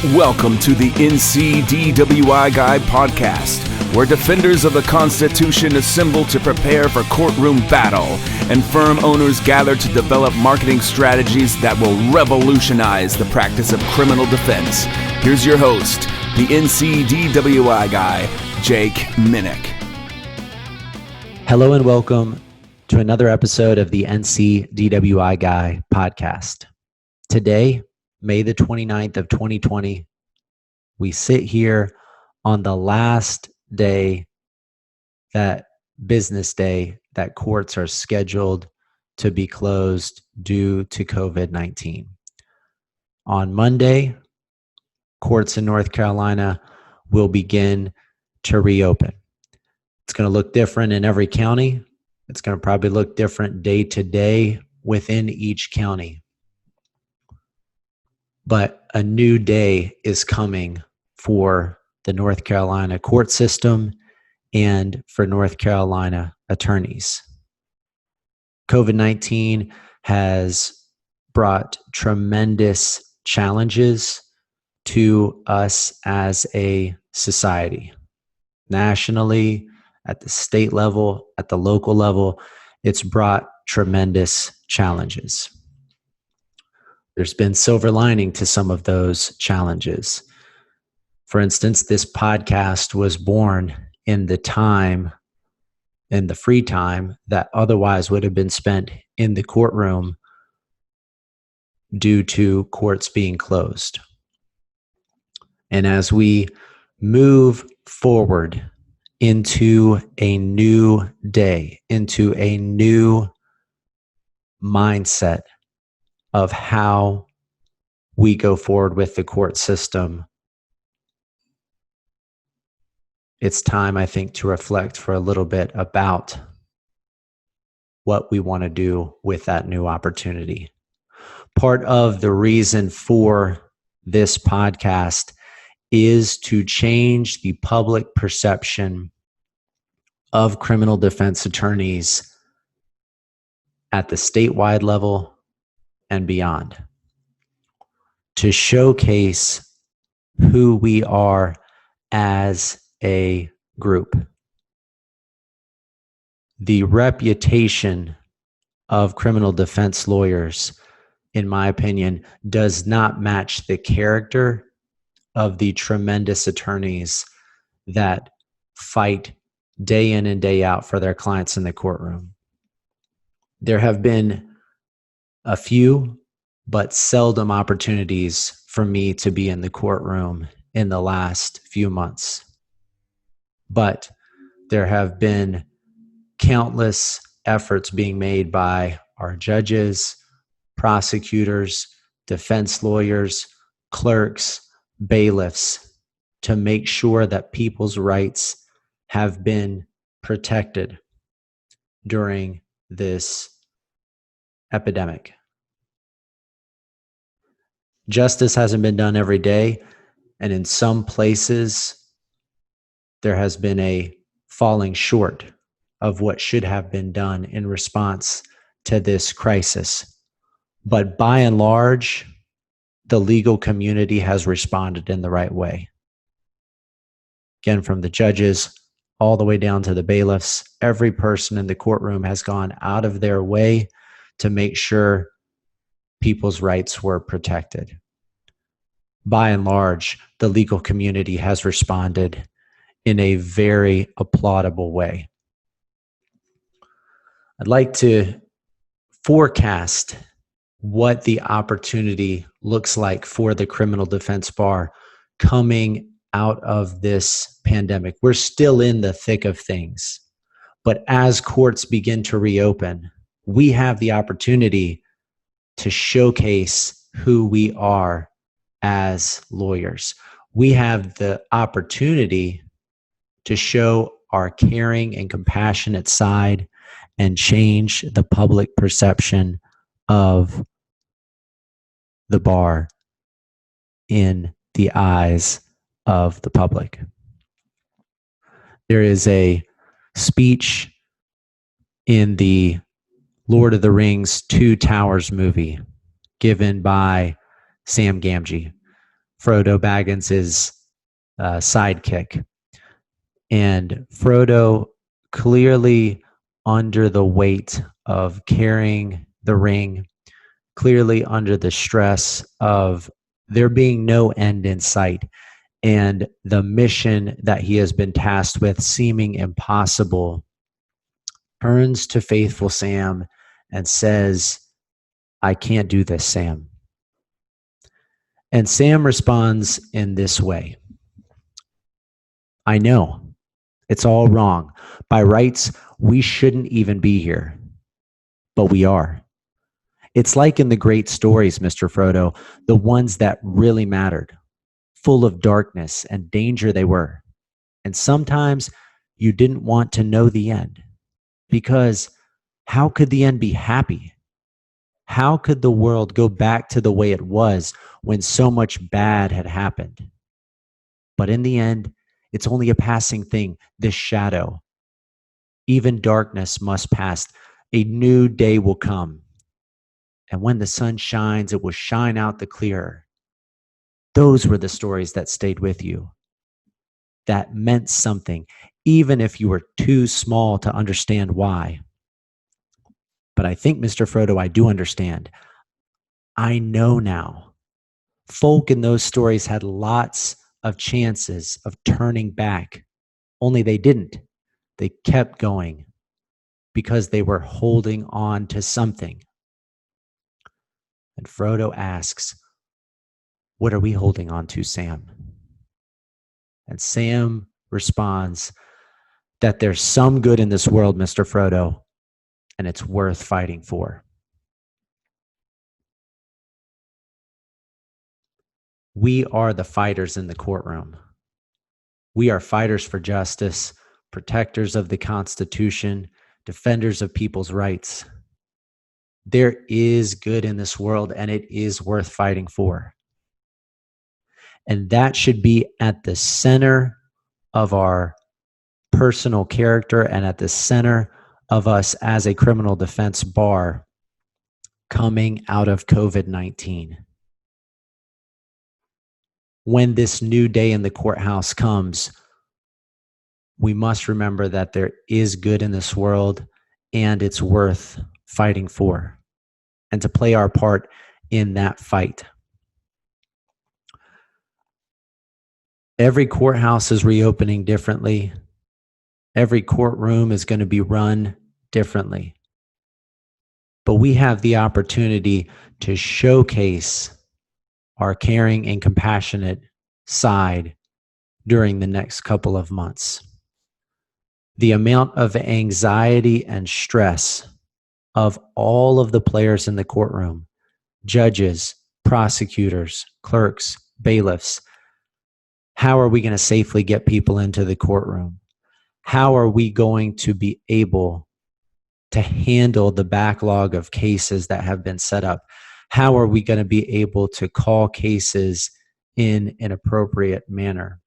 Welcome to the NCDWI Guy podcast, where defenders of the Constitution assemble to prepare for courtroom battle and firm owners gather to develop marketing strategies that will revolutionize the practice of criminal defense. Here's your host, the NCDWI Guy, Jake Minnick. Hello and welcome to another episode of the NCDWI Guy podcast. Today, May the 29th of 2020, we sit here on the last day, that business day, that courts are scheduled to be closed due to COVID-19. On Monday, courts in North Carolina will begin to reopen. It's going to look different in every county. It's going to probably look different day to day within each county. But a new day is coming for the North Carolina court system and for North Carolina attorneys. COVID-19 has brought tremendous challenges to us as a society. Nationally, at the state level, at the local level, it's brought tremendous challenges. There's been silver lining to some of those challenges. For instance, this podcast was born in the free time that otherwise would have been spent in the courtroom due to courts being closed. And as we move forward into a new day, into a new mindset of how we go forward with the court system, it's time, I think, to reflect for a little bit about what we want to do with that new opportunity. Part of the reason for this podcast is to change the public perception of criminal defense attorneys at the statewide level and beyond, to showcase who we are as a group. The reputation of criminal defense lawyers, in my opinion, does not match the character of the tremendous attorneys that fight day in and day out for their clients in the courtroom. There have been a few, but seldom opportunities for me to be in the courtroom in the last few months. But there have been countless efforts being made by our judges, prosecutors, defense lawyers, clerks, bailiffs to make sure that people's rights have been protected during this epidemic. Justice hasn't been done every day, and in some places, there has been a falling short of what should have been done in response to this crisis. But by and large, the legal community has responded in the right way. Again, from the judges all the way down to the bailiffs, every person in the courtroom has gone out of their way to make sure people's rights were protected. By and large, the legal community has responded in a very applaudable way. I'd like to forecast what the opportunity looks like for the criminal defense bar coming out of this pandemic. We're still in the thick of things, but as courts begin to reopen, we have the opportunity to showcase who we are as lawyers. We have the opportunity to show our caring and compassionate side and change the public perception of the bar in the eyes of the public. There is a speech in the Lord of the Rings Two Towers movie given by Sam Gamgee, Frodo Baggins's sidekick. And Frodo, clearly under the weight of carrying the ring, clearly under the stress of there being no end in sight, and the mission that he has been tasked with seeming impossible, turns to faithful Sam and says, "I can't do this, Sam." And Sam responds in this way: "I know. It's all wrong. By rights, we shouldn't even be here. But we are. It's like in the great stories, Mr. Frodo, the ones that really mattered. Full of darkness and danger they were. And sometimes you didn't want to know the end. Because how could the end be happy? How could the world go back to the way it was when so much bad had happened? But in the end, it's only a passing thing, this shadow. Even darkness must pass. A new day will come. And when the sun shines, it will shine out the clearer." Those were the stories that stayed with you, that meant something, even if you were too small to understand why. But I think, Mr. Frodo, I do understand. I know now. Folk in those stories had lots of chances of turning back, only they didn't. They kept going because they were holding on to something. And Frodo asks, "What are we holding on to, Sam?" And Sam responds that there's some good in this world, Mr. Frodo, and it's worth fighting for. We are the fighters in the courtroom. We are fighters for justice, protectors of the Constitution, defenders of people's rights. There is good in this world, and it is worth fighting for. And that should be at the center of our personal character and at the center of us as a criminal defense bar coming out of COVID-19. When this new day in the courthouse comes, we must remember that there is good in this world and it's worth fighting for, and to play our part in that fight. Every courthouse is reopening differently. Every courtroom is going to be run differently. But we have the opportunity to showcase our caring and compassionate side during the next couple of months. The amount of anxiety and stress of all of the players in the courtroom, judges, prosecutors, clerks, bailiffs. How are we going to safely get people into the courtroom? How are we going to be able to handle the backlog of cases that have been set up? How are we going to be able to call cases in an appropriate manner?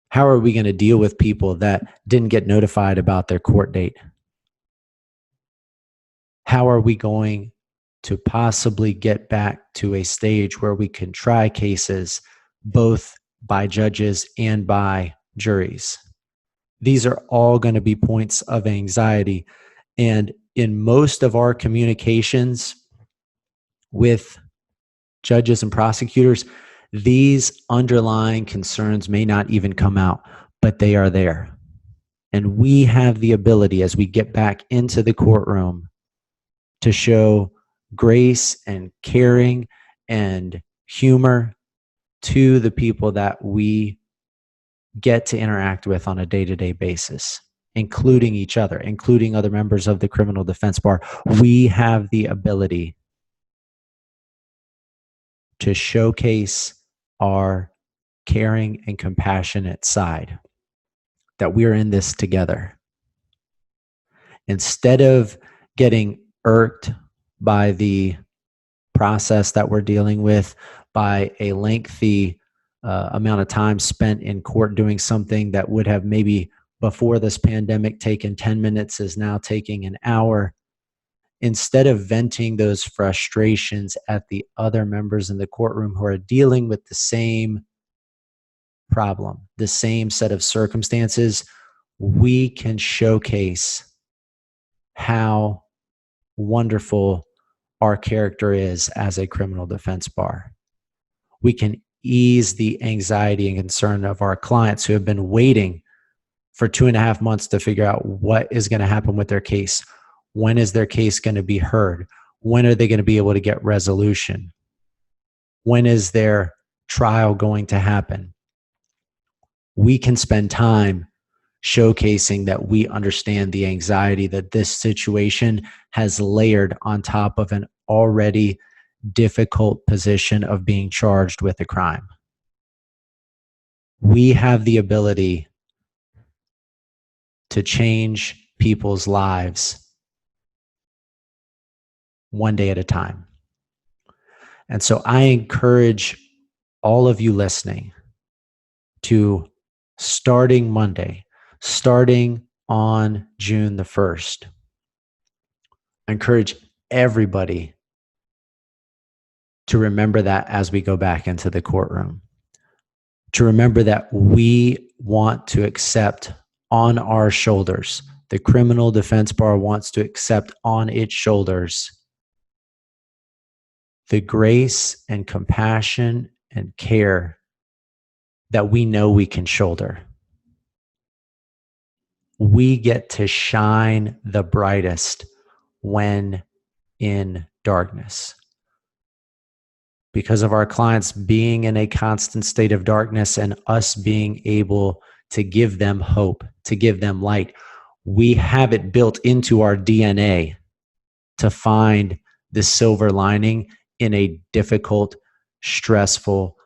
How are we going to deal with people that didn't get notified about their court date? How are we going to possibly get back to a stage where we can try cases both by judges and by juries? These are all going to be points of anxiety. And in most of our communications with judges and prosecutors, these underlying concerns may not even come out, but they are there. And we have the ability, as we get back into the courtroom, to show grace and caring and humor to the people that we get to interact with on a day-to-day basis, including each other, including other members of the criminal defense bar. We have the ability to showcase our caring and compassionate side, that we're in this together. Instead of getting irked by the process that we're dealing with, by a lengthy amount of time spent in court doing something that would have maybe before this pandemic taken 10 minutes is now taking an hour, instead of venting those frustrations at the other members in the courtroom who are dealing with the same problem, the same set of circumstances, we can showcase how wonderful our character is as a criminal defense bar. We can ease the anxiety and concern of our clients who have been waiting for 2.5 months to figure out what is going to happen with their case. When is their case going to be heard? When are they going to be able to get resolution? When is their trial going to happen? We can spend time showcasing that we understand the anxiety that this situation has layered on top of an already difficult position of being charged with a crime. We have the ability to change people's lives one day at a time. And so I encourage all of you listening to, starting Monday, starting on June the 1st, I encourage everybody to remember that as we go back into the courtroom, to remember that we want to accept on our shoulders, the criminal defense bar wants to accept on its shoulders the grace and compassion and care that we know we can shoulder. We get to shine the brightest when in darkness. Because of our clients being in a constant state of darkness and us being able to give them hope, to give them light, we have it built into our DNA to find the silver lining in a difficult, stressful,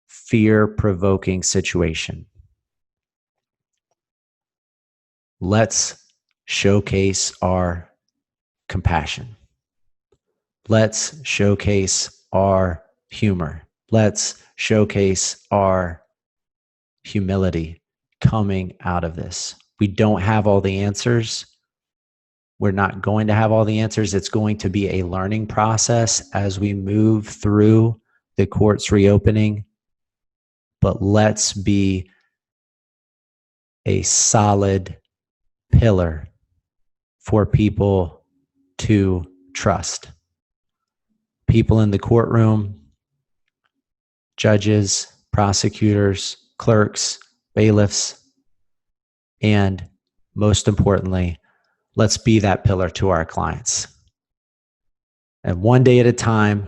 fear-provoking situation. Let's showcase our compassion. Let's showcase our humor. Let's showcase our humility coming out of this. We don't have all the answers. We're not going to have all the answers. It's going to be a learning process as we move through the courts reopening. But let's be a solid pillar for people to trust. People in the courtroom, judges, prosecutors, clerks, bailiffs, and most importantly, let's be that pillar to our clients. And one day at a time,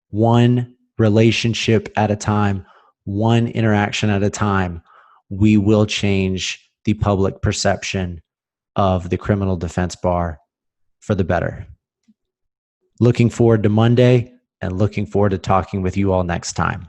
one relationship at a time, one interaction at a time, we will change the public perception of the criminal defense bar for the better. Looking forward to Monday and looking forward to talking with you all next time.